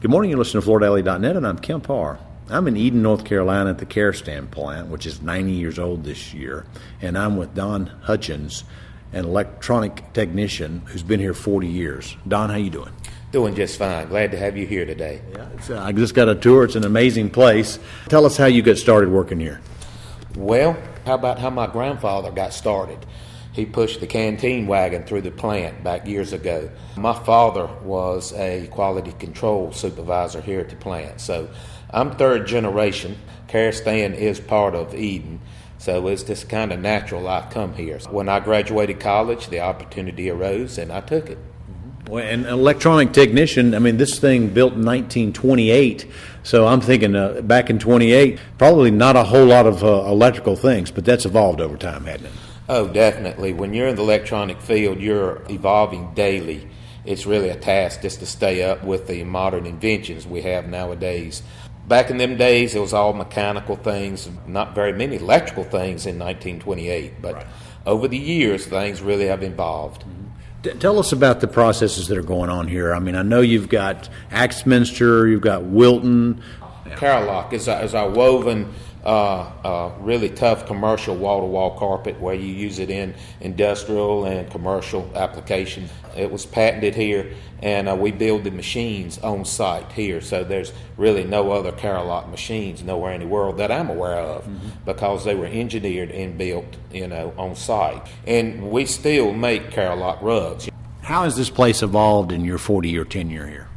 Good morning, you're listening to FloorDaily.net, and I'm Kemp Harr. I'm in Eden, North Carolina at the Karastan plant, which is 90 years old this year, and I'm with Don Hudgins, an electronic technician who's been here 40 years. Don, how you doing? Doing just fine. Glad to have you here today. Yeah, I just got a tour. It's an amazing place. Tell us how you got started working here. Well, how about how my grandfather got started? He pushed the canteen wagon through the plant back years ago. My father was a quality control supervisor here at the plant. So I'm third generation. Karastan is part of Eden. So it's just kind of natural I come here. When I graduated college, the opportunity arose and I took it. Well, and an electronic technician, I mean, this thing built in 1928, so I'm thinking back in 28, probably not a whole lot of electrical things, but that's evolved over time, hasn't it? Oh, definitely. When you're in the electronic field, you're evolving daily. It's really a task just to stay up with the modern inventions we have nowadays. Back in them days, it was all mechanical things, not very many electrical things in 1928, but right. Over the years, things really have evolved. Tell us about the processes that are going on here. I mean, I know you've got Axminster, you've got Wilton. Karastan is our woven, really tough commercial wall-to-wall carpet where you use it in industrial and commercial applications. It was patented here, and we build the machines on site here. So there's really no other Karastan machines nowhere in the world that I'm aware of, because they were engineered and built, on site. And we still make Karastan rugs. How has this place evolved in your 40-year tenure here?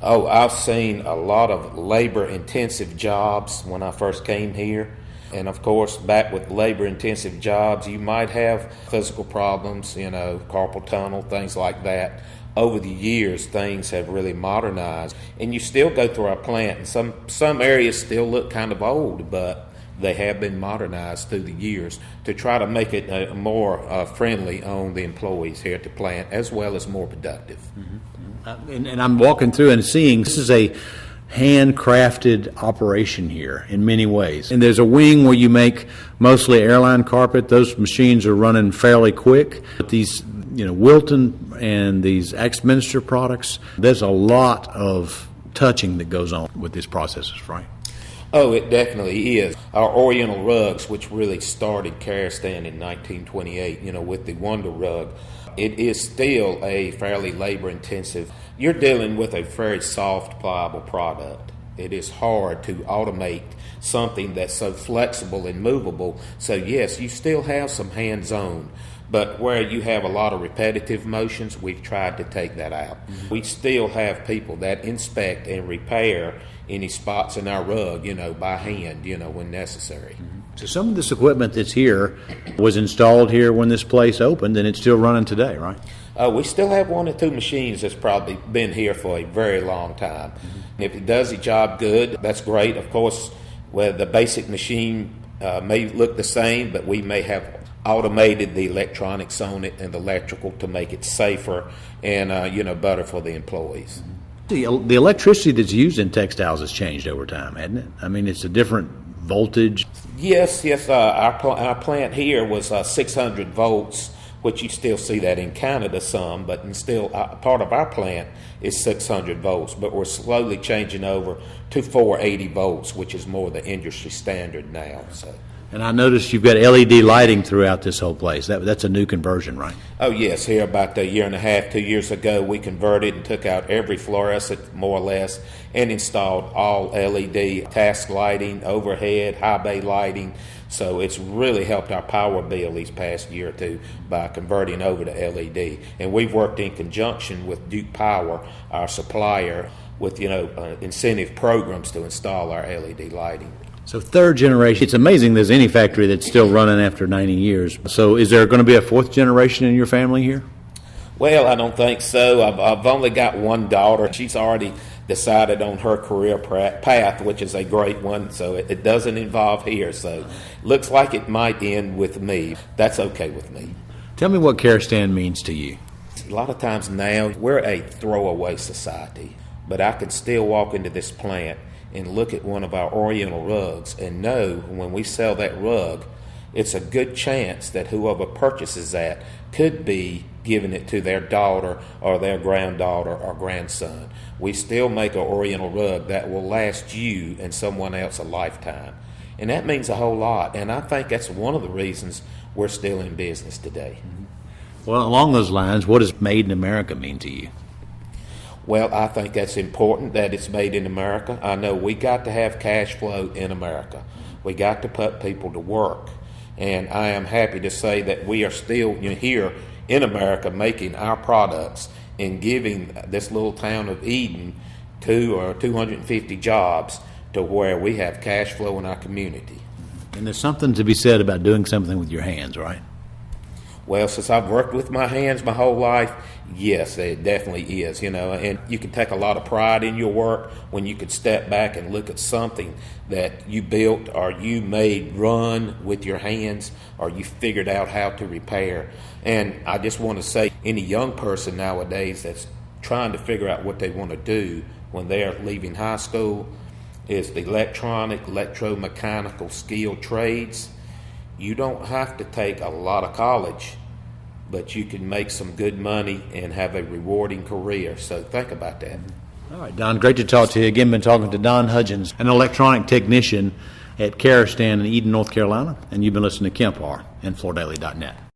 Oh, I've seen a lot of labor-intensive jobs when I first came here. And, of course, back with labor-intensive jobs, you might have physical problems, carpal tunnel, things like that. Over the years, things have really modernized. And you still go through our plant, and some areas still look kind of old, but they have been modernized through the years to try to make it more friendly on the employees here at the plant, as well as more productive. And I'm walking through and seeing this is a handcrafted operation here in many ways. And there's a wing where you make mostly airline carpet. Those machines are running fairly quick. But these, Wilton and these Axminster products, there's a lot of touching that goes on with these processes, right? Oh, it definitely is. Our Oriental rugs, which really started Karastan in 1928, with the Wonder Rug, it is still a fairly labor-intensive. You're dealing with a very soft, pliable product. It is hard to automate something that's so flexible and movable. So yes, you still have some hands-on, but where you have a lot of repetitive motions, we've tried to take that out. We still have people that inspect and repair any spots in our rug, by hand, when necessary. So some of this equipment that's here was installed here when this place opened, and it's still running today, right? We still have one or two machines that's probably been here for a very long time. If it does the job good, that's great. Of course, the basic machine may look the same, but we may have automated the electronics on it and the electrical to make it safer and better for the employees. The electricity that's used in textiles has changed over time, hasn't it? I mean, it's a different voltage. Yes. Our plant here was 600 volts, which you still see that in Canada some, but still part of our plant is 600 volts. But we're slowly changing over to 480 volts, which is more the industry standard now. So. And I noticed you've got LED lighting throughout this whole place. That's a new conversion, right? Oh, yes. Here about a year and a half, 2 years ago, we converted and took out every fluorescent, more or less, and installed all LED task lighting, overhead, high bay lighting. So it's really helped our power bill these past year or two by converting over to LED. And we've worked in conjunction with Duke Power, our supplier, with incentive programs to install our LED lighting. So third generation, it's amazing there's any factory that's still running after 90 years. So is there going to be a fourth generation in your family here? Well, I don't think so. I've only got one daughter. She's already decided on her career path, which is a great one, so it doesn't involve here. So looks like it might end with me. That's okay with me. Tell me what Karastan means to you. A lot of times now, we're a throwaway society, but I could still walk into this plant and look at one of our Oriental rugs and know when we sell that rug, it's a good chance that whoever purchases that could be giving it to their daughter or their granddaughter or grandson. We still make an Oriental rug that will last you and someone else a lifetime. And that means a whole lot. And I think that's one of the reasons we're still in business today. Well, along those lines, what does Made in America mean to you? Well, I think that's important that it's made in America. I know we got to have cash flow in America. We got to put people to work. And I am happy to say that we are still here in America making our products and giving this little town of Eden 250 jobs to where we have cash flow in our community. And there's something to be said about doing something with your hands, right? Well, since I've worked with my hands my whole life, yes, it definitely is, and you can take a lot of pride in your work when you could step back and look at something that you built or you made run with your hands or you figured out how to repair. And I just want to say, any young person nowadays that's trying to figure out what they want to do when they're leaving high school is the electromechanical skilled trades. You don't have to take a lot of college, but you can make some good money and have a rewarding career. So think about that. All right, Don, great to talk to you. Again, been talking to Don Hudgins, an electronic technician at Karastan in Eden, North Carolina, and you've been listening to Kemp Harr and FloorDaily.net.